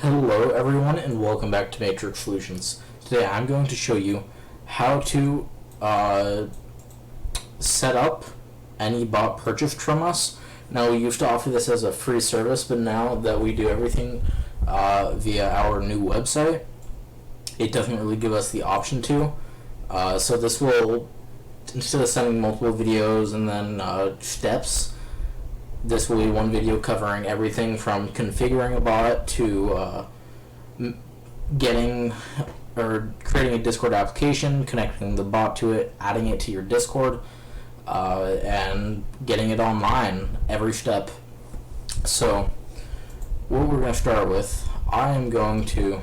Hello everyone and welcome back to Matrix Solutions. Today I'm going to show you how to set up any bot purchased from us. Now, we used to offer this as a free service, but now that we do everything via our new website, it doesn't really give us the option to. So this will, instead of sending multiple videos and then steps, this will be one video covering everything from configuring a bot to getting or creating a Discord application, connecting the bot to it, adding it to your Discord, and getting it online, every step. So what we're going to start with, we're going to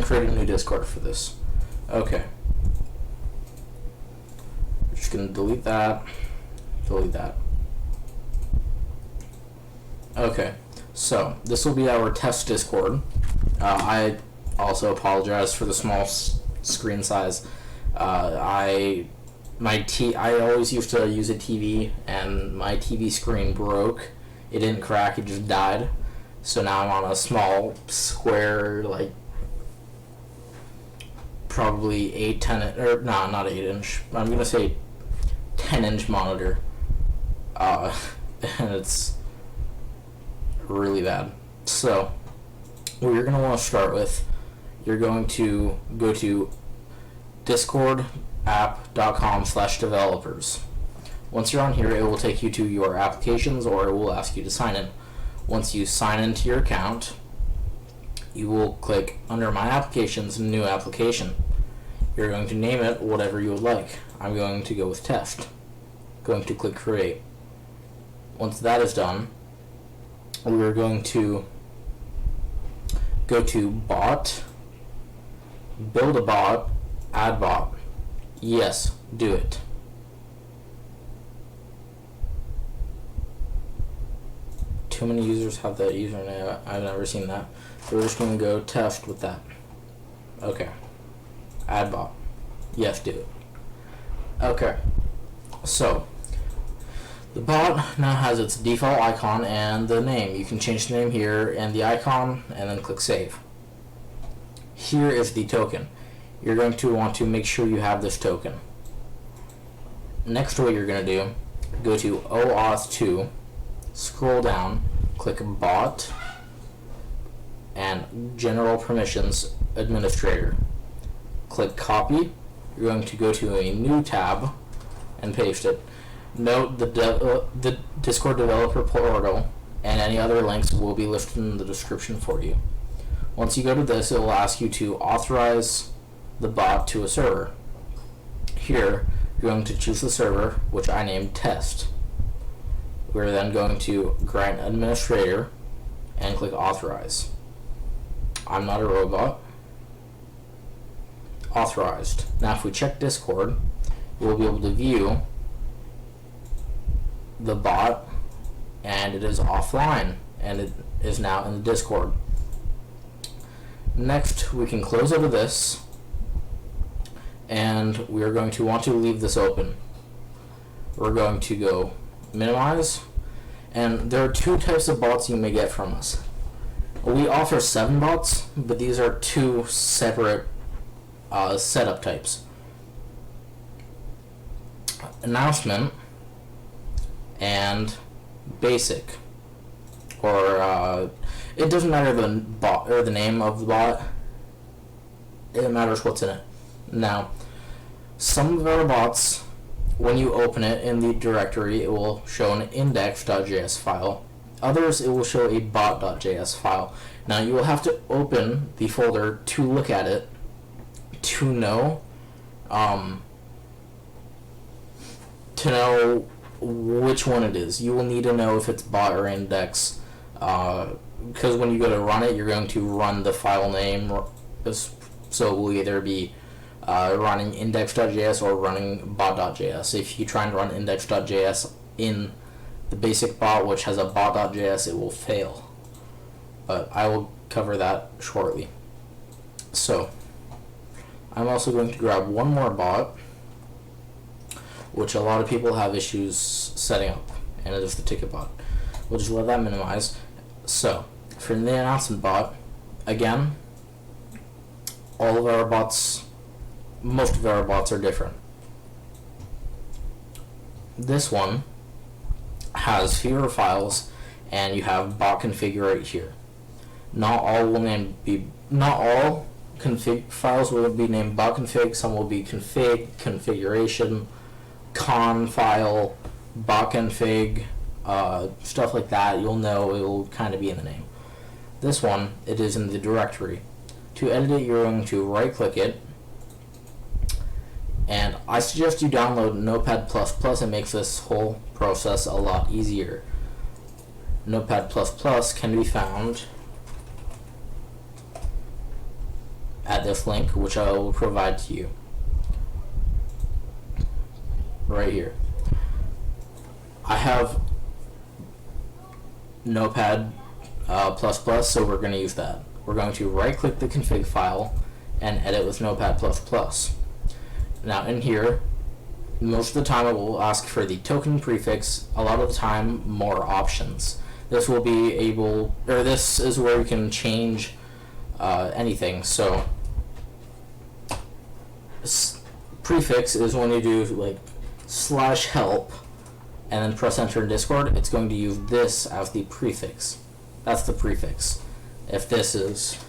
create a new Discord for this. Okay. Just gonna delete that. Okay, so this will be our test Discord. I also apologize for the small screen size. I always used to use a TV, and my TV screen broke. It didn't crack; it just died. So now I'm on a small square, like probably 8, 10, or no, not 8-inch. I'm gonna say 10-inch monitor, and it's really bad. So what you're going to want to start with, you're going to go to discordapp.com/developers. Once you're on here, it will take you to your applications, or it will ask you to sign in. Once you sign into your account, you will click under My Applications, New Application. You're going to name it whatever you would like. I'm going to go with Test. Going to click Create. Once that is done, we're going to go to Bot, Build a Bot, Add Bot. Yes, do it. Too many users have that username. I've never seen that. So we're just going to go Test with that. Okay. Add bot. Yes, do it. Okay. So the bot now has its default icon and the name. You can change the name here and the icon, and then click Save. Here is the token. You're going to want to make sure you have this token. Next, what you're going to do, go to OAuth 2, scroll down, click Bot, and General Permissions Administrator. Click Copy. You're going to go to a new tab and paste it. Note the Discord developer portal and any other links will be listed in the description for you. Once you go to this, it will ask you to authorize the bot to a server. Here, you're going to choose the server, which I named Test. We're then going to grant administrator and click Authorize. I'm not a robot. Authorized. Now if we check Discord, you'll be able to view the bot, and it is offline, and it is now in the Discord. Next, we can close out of this, and we are going to want to leave this open. We're going to go minimize, and there are 2 types of bots you may get from us. We offer 7 bots, but these are 2 separate setup types. Announcement and basic, or it doesn't matter the bot or the name of the bot. It matters what's in it. Now, some of our bots, when you open it in the directory, it will show an index.js file. Others, it will show a bot.js file. Now, you will have to open the folder to look at it to know which one it is. You will need to know if it's bot or index, because when you go to run it, you're going to run the file name, so it will either be running index.js or running bot.js. If you try and run index.js in the basic bot, which has a bot.js, it will fail. But I will cover that shortly. So I'm also going to grab one more bot. which a lot of people have issues setting up, and it is the ticket bot. We'll just let that minimize. So for the announcement bot, again, all of our bots, most of our bots are different. This one has fewer files, and you have bot config right here. Not all config files will be named bot config. Some will be config, configuration, con file, bot config, stuff like that. You'll know it will kind of be in the name. This one, it is in the directory. To edit it, you're going to right click it, and I suggest you download Notepad++. It makes this whole process a lot easier. Notepad++ can be found at this link, which I will provide to you right here. I have Notepad++, so we're going to use that. We're going to right click the config file and edit with Notepad++. Now in here, most of the time it will ask for the token prefix, a lot of the time more options. This will be able, or this is where you can change anything. So prefix is when you do like /help and then press enter in Discord, it's going to use this as the prefix. That's the prefix. If this is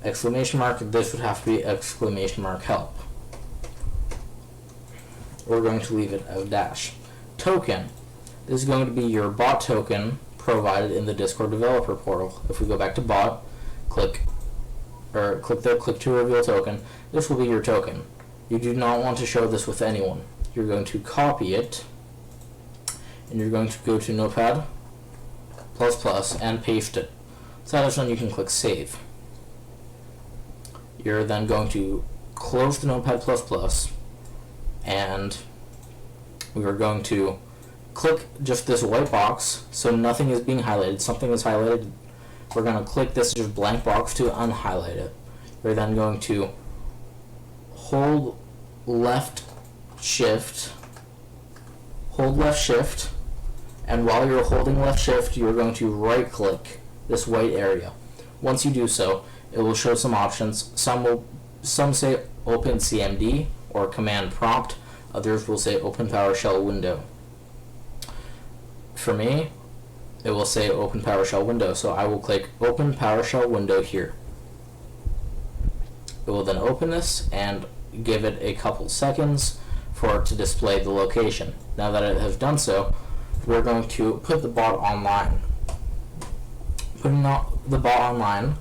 exclamation mark, this would have to be exclamation mark help. We're going to leave it as dash. Token. This is going to be your bot token provided in the Discord developer portal. If we go back to bot, click there, click to reveal token. This will be your token. You do not want to show this with anyone. You're going to copy it, and you're going to go to Notepad++ and paste it. So that is when you can click save. You're then going to close the Notepad++, and we are going to click just this white box, so nothing is being highlighted. Something is highlighted. We're going to click this just blank box to unhighlight it. We're then going to hold left shift, and while you're holding left shift, you're going to right click this white area. Once you do so, it will show some options. Some say open CMD or command prompt. Others will say open PowerShell window. For me, it will say open PowerShell window, so I will click open PowerShell window here. It will then open this and give it a couple seconds for it to display the location. Now that it has done so, we're going to put the bot online. Putting the bot online,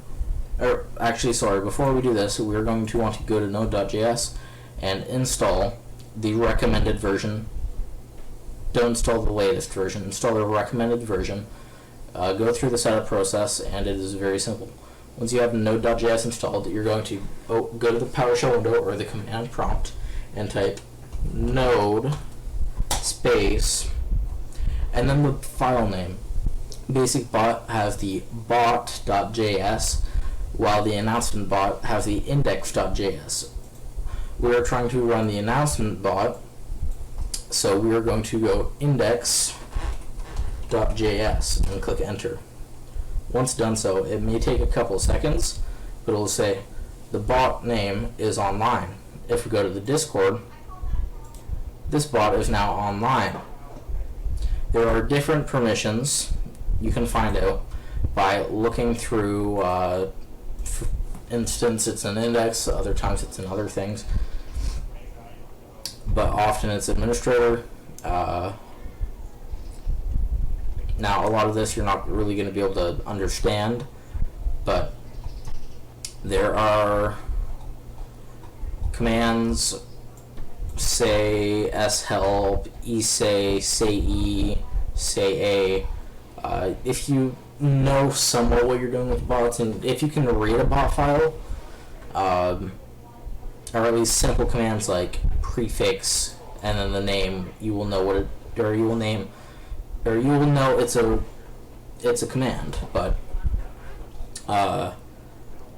or actually, sorry, before we do this, we're going to want to go to Node.js and install the recommended version. Don't install the latest version, install the recommended version. Go through the setup process, and it is very simple. Once you have Node.js installed, you're going to go to the PowerShell window or the command prompt and type node space and then the file name. Basic bot has the bot.js, while the announcement bot has the index.js. We are trying to run the announcement bot, so we are going to go index.js and click enter. Once done so, it may take a couple seconds, but it will say the bot name is online. If we go to the Discord, this bot is now online. There are different permissions you can find out by looking through, for instance, it's an index, other times it's in other things, but often it's administrator. Now, a lot of this you're not really going to be able to understand, but there are commands, say shelp, say, say a. If you know somewhat what you're doing with bots, and if you can read a bot file, or at least simple commands like prefix and then the name, you will know what it, or you will know it's a command. But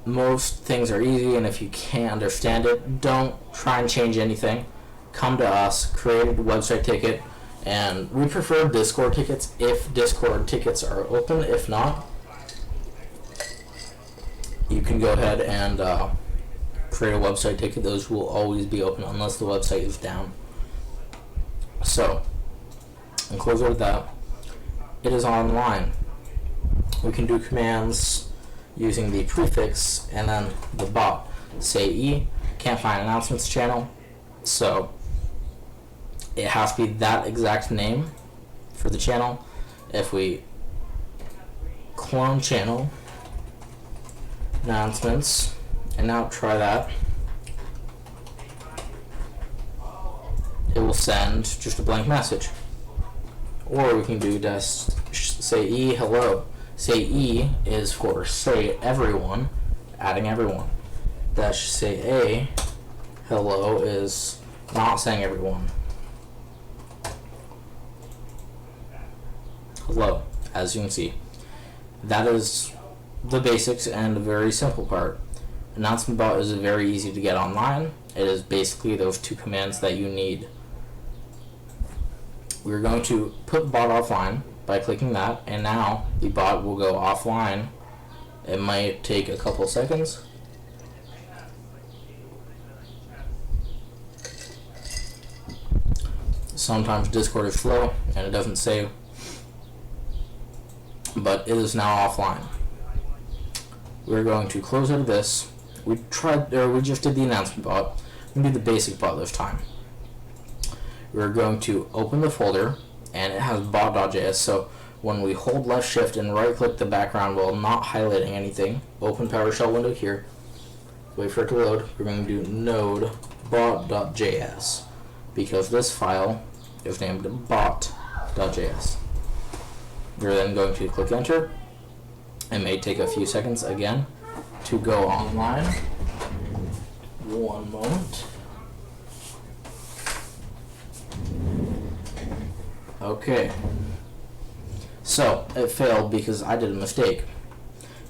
most things are easy, and if you can't understand it, don't try and change anything. come to us, create a website ticket, and we prefer Discord tickets if Discord tickets are open. If not, you can go ahead and create a website ticket. Those will always be open unless the website is down. So, and close out that. It is online. We can do commands using the prefix and then the bot. Say E, can't find announcements channel, so it has to be that exact name for the channel. If we clone channel announcements and now try that, it will send just a blank message. Or we can do just say E hello. Say E is for say everyone, adding everyone. Dash say A hello is not saying everyone. Hello, as you can see. That is the basics and a very simple part. Announcement bot is very easy to get online. It is basically those two commands that you need. We're going to put bot offline by clicking that, and now the bot will go offline. It might take a couple seconds. Sometimes Discord is slow and it doesn't save, but it is now offline. We're going to close out of this. We just did the announcement bot. We're going to do the basic bot this time. We're going to open the folder, and it has bot.js, so when we hold left shift and right click the background while not highlighting anything, open PowerShell window here, wait for it to load, we're going to do node bot.js because this file is named bot.js. We're then going to click enter. It may take a few seconds again to go online. One moment. Okay, so it failed because I did a mistake.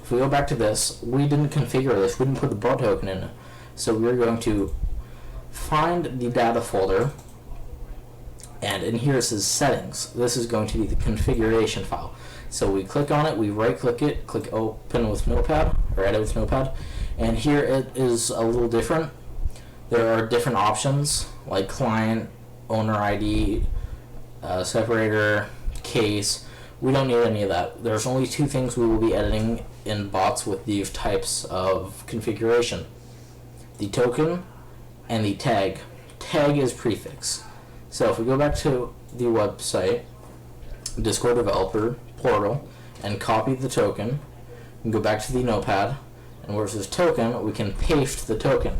If we go back to this, we didn't configure this, we didn't put the bot token in it. So we're going to find the data folder, and in here it says settings. This is going to be the configuration file. So we click on it, we right click it, click open with Notepad, or edit with Notepad, and here it is a little different. There are different options like client, owner ID, separator, case. We don't need any of that. There's only two things we will be editing in bots with these types of configuration: the token and the tag. Tag is prefix. So if we go back to the website, Discord developer portal, and copy the token, and go back to the Notepad, and where it says token, we can paste the token.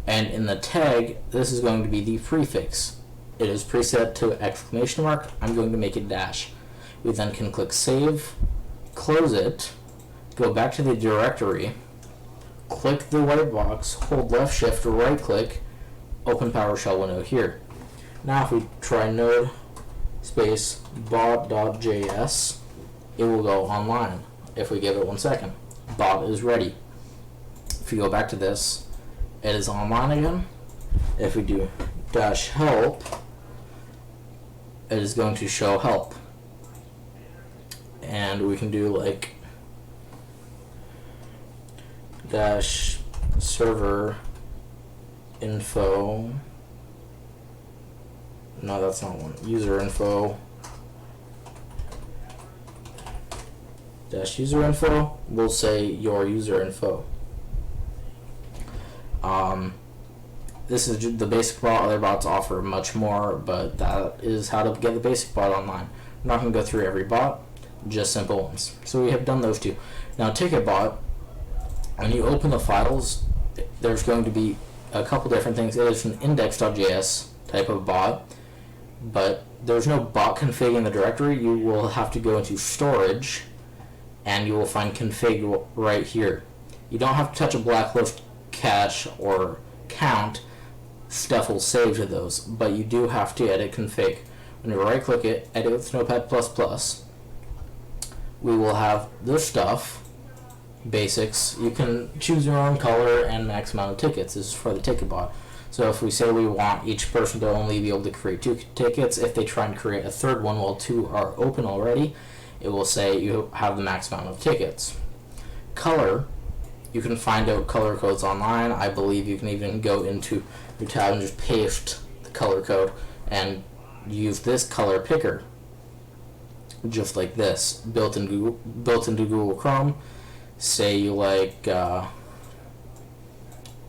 And in the tag, this is going to be the prefix. It is preset to exclamation mark. I'm going to make it dash. We then can click save, close it, go back to the directory, click the white box, hold left shift, right click, open PowerShell window here. Now if we try node space bot.js, it will go online. If we give it 1 second, bot is ready. If you go back to this, it is online again. If we do dash help, it is going to show help. And we can do like dash server info. No, that's not one. User info. Dash user info. We'll say your user info. This is the basic bot. Other bots offer much more, but that is how to get the basic bot online. I'm not going to go through every bot, just simple ones. So we have done those two. Now ticket bot, when you open the files, there's going to be a couple different things. It is an index.js type of bot, but there's no bot config in the directory. You will have to go into storage, and you will find config right here. You don't have to touch a blacklist cache or count. Stuff will save to those, but you do have to edit config. When you right click it, edit with Notepad++, we will have this stuff, basics. You can choose your own color and max amount of tickets. This is for the ticket bot. So if we say we want each person to only be able to create 2 tickets, if they try and create a third one while 2 are open already, it will say you have the max amount of tickets. Color, you can find out color codes online. I believe you can even go into your tab and just paste the color code and use this color picker, just like this, built into Google Chrome. Say you like,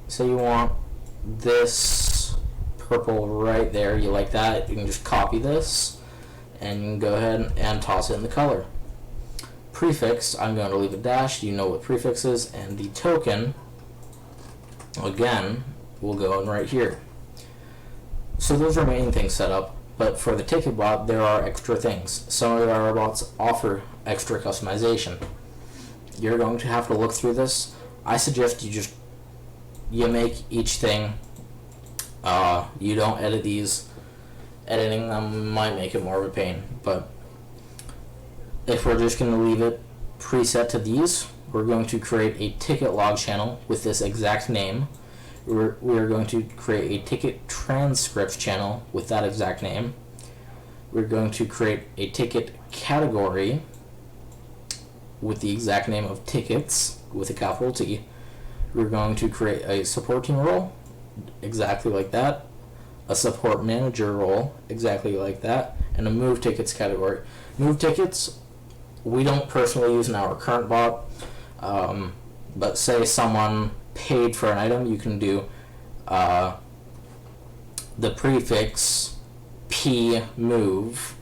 say you want this purple right there, you like that, you can just copy this and you can go ahead and toss it in the color. Prefix, I'm going to leave a dash, you know what prefix is, and the token, again, will go in right here. So those are main things set up, but for the ticket bot, there are extra things. Some of our bots offer extra customization. You're going to have to look through this. I suggest you make each thing, you don't edit these. Editing them might make it more of a pain, but if we're just going to leave it preset to these, we're going to create a ticket log channel with this exact name. We're going to create a ticket transcripts channel with that exact name. We're going to create a ticket category with the exact name of tickets with a capital T. We're going to create a support team role exactly like that, a support manager role exactly like that, and a move tickets category. Move tickets we don't personally use in our current bot, but say someone paid for an item, you can do the prefix p move.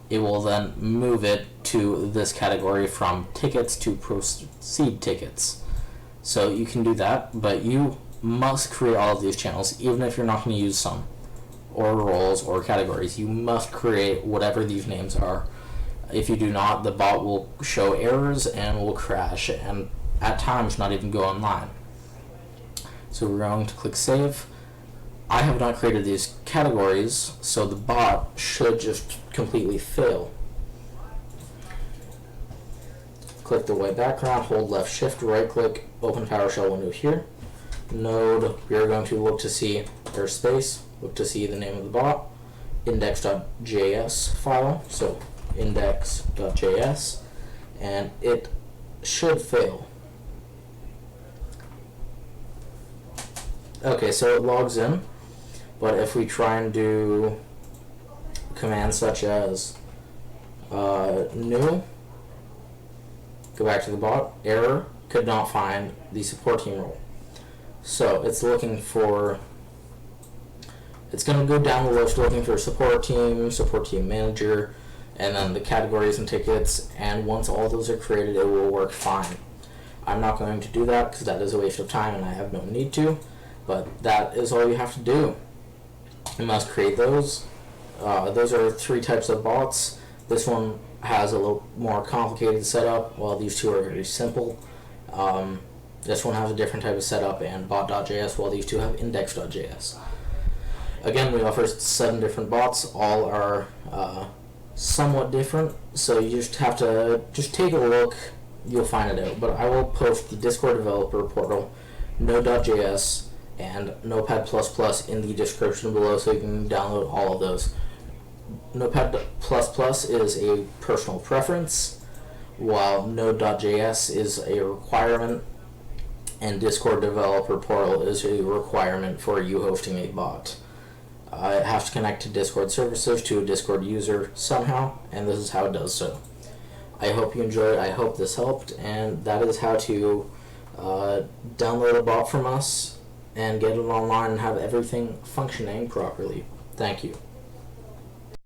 It will then move it to this category from tickets to proceed tickets. So you can do that, but you must create all of these channels, even if you're not going to use some, or roles, or categories. You must create whatever these names are. If you do not, the bot will show errors and will crash, and at times not even go online. So we're going to click Save. I have not created these categories, so the bot should just completely fail. Click the white background, hold left shift, right click, open PowerShell window here. Node, we are going to look to see there's space, look to see the name of the bot, index.js file, so index.js, and it should fail. Okay, so it logs in, but if we try and do commands such as new, go back to the bot, error, could not find the support team role. So it's looking for, it's going to go down the list looking for support team manager, and then the categories and tickets, and once all those are created, it will work fine. I'm not going to do that because that is a waste of time and I have no need to, but that is all you have to do. You must create those. Those are 3 types of bots. This one has a little more complicated setup, while these 2 are very simple. This one has a different type of setup and bot.js, while these 2 have index.js. Again, we offer 7 different bots. All are somewhat different, so you just have to take a look. You'll find it out. But I will post the Discord developer portal, Node.js, and Notepad++ in the description below, so you can download all of those. Notepad++ is a personal preference, while Node.js is a requirement, and Discord developer portal is a requirement for you hosting a bot. It has to connect to Discord services to a Discord user somehow, and this is how it does so. I hope you enjoyed. I hope this helped, and that is how to download a bot from us and get it online and have everything functioning properly. Thank you.